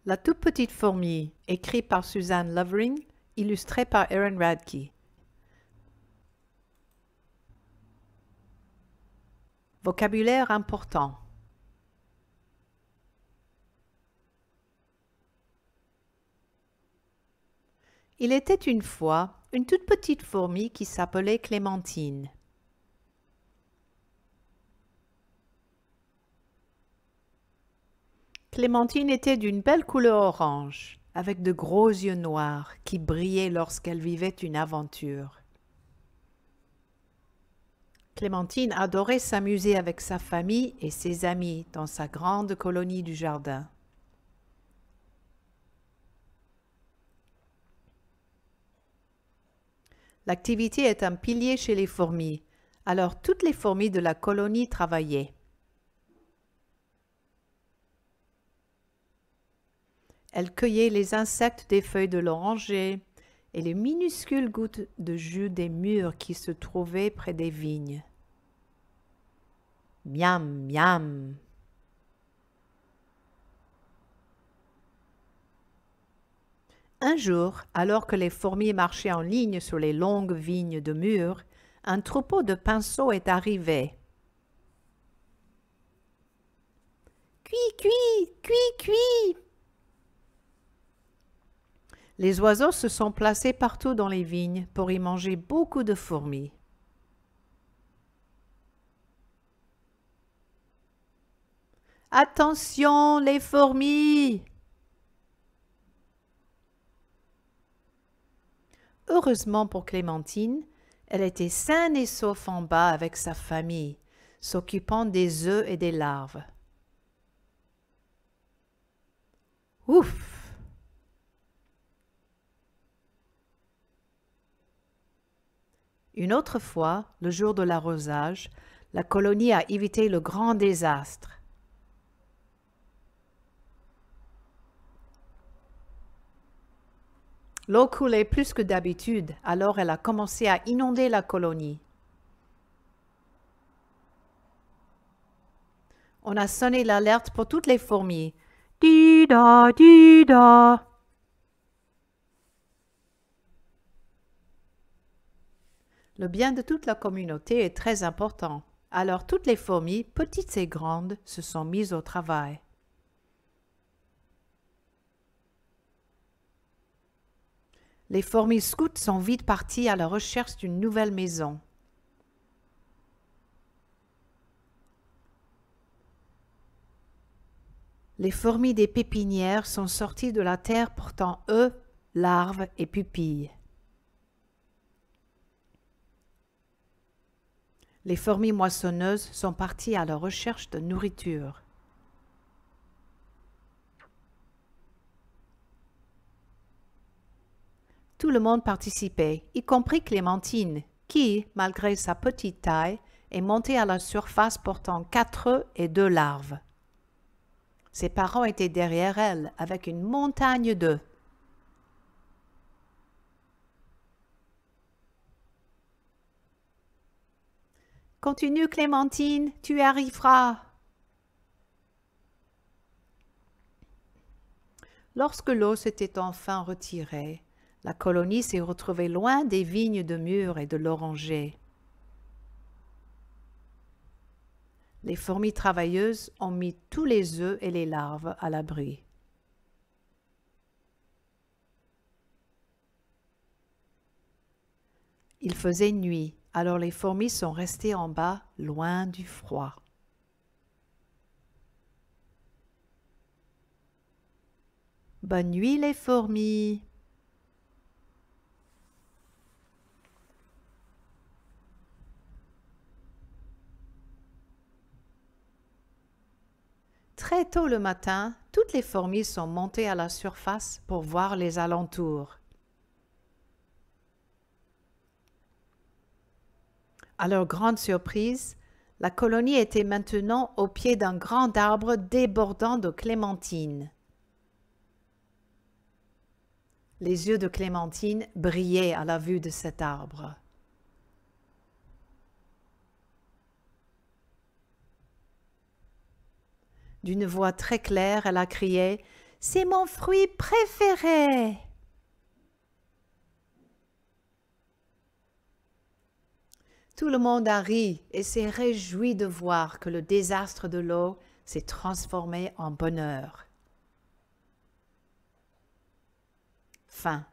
La toute petite fourmi, écrit par Suzanne Lovering, illustré par Aaron Radke. Vocabulaire important. Il était une fois une toute petite fourmi qui s'appelait Clémentine. Clémentine était d'une belle couleur orange, avec de gros yeux noirs qui brillaient lorsqu'elle vivait une aventure. Clémentine adorait s'amuser avec sa famille et ses amis dans sa grande colonie du jardin. L'activité est un pilier chez les fourmis, alors toutes les fourmis de la colonie travaillaient. Elles cueillaient les insectes des feuilles de l'oranger et les minuscules gouttes de jus des mûres qui se trouvaient près des vignes. Miam, miam. Un jour, alors que les fourmis marchaient en ligne sur les longues vignes de mûres, un troupeau de pinceaux est arrivé. Cui, cui, cui, cui. Les oiseaux se sont placés partout dans les vignes pour y manger beaucoup de fourmis. Attention, les fourmis! Heureusement pour Clémentine, elle était saine et sauf en bas avec sa famille, s'occupant des œufs et des larves. Ouf! Une autre fois, le jour de l'arrosage, la colonie a évité le grand désastre. L'eau coulait plus que d'habitude, alors elle a commencé à inonder la colonie. On a sonné l'alerte pour toutes les fourmis. Dida, dida. Le bien de toute la communauté est très important, alors toutes les fourmis, petites et grandes, se sont mises au travail. Les fourmis scouts sont vite parties à la recherche d'une nouvelle maison. Les fourmis des pépinières sont sorties de la terre portant œufs, larves et pupilles. Les fourmis moissonneuses sont parties à la recherche de nourriture. Tout le monde participait, y compris Clémentine, qui, malgré sa petite taille, est montée à la surface portant 4 œufs et 2 larves. Ses parents étaient derrière elle, avec une montagne d'œufs. Continue, Clémentine, tu y arriveras. Lorsque l'eau s'était enfin retirée, la colonie s'est retrouvée loin des vignes de mûres et de l'oranger. Les fourmis travailleuses ont mis tous les œufs et les larves à l'abri. Il faisait nuit, alors les fourmis sont restées en bas, loin du froid. Bonne nuit les fourmis! Très tôt le matin, toutes les fourmis sont montées à la surface pour voir les alentours. À leur grande surprise, la colonie était maintenant au pied d'un grand arbre débordant de clémentines. Les yeux de Clémentine brillaient à la vue de cet arbre. D'une voix très claire, elle a crié « C'est mon fruit préféré. Tout le monde a ri et s'est réjoui de voir que le désastre de l'eau s'est transformé en bonheur. Fin.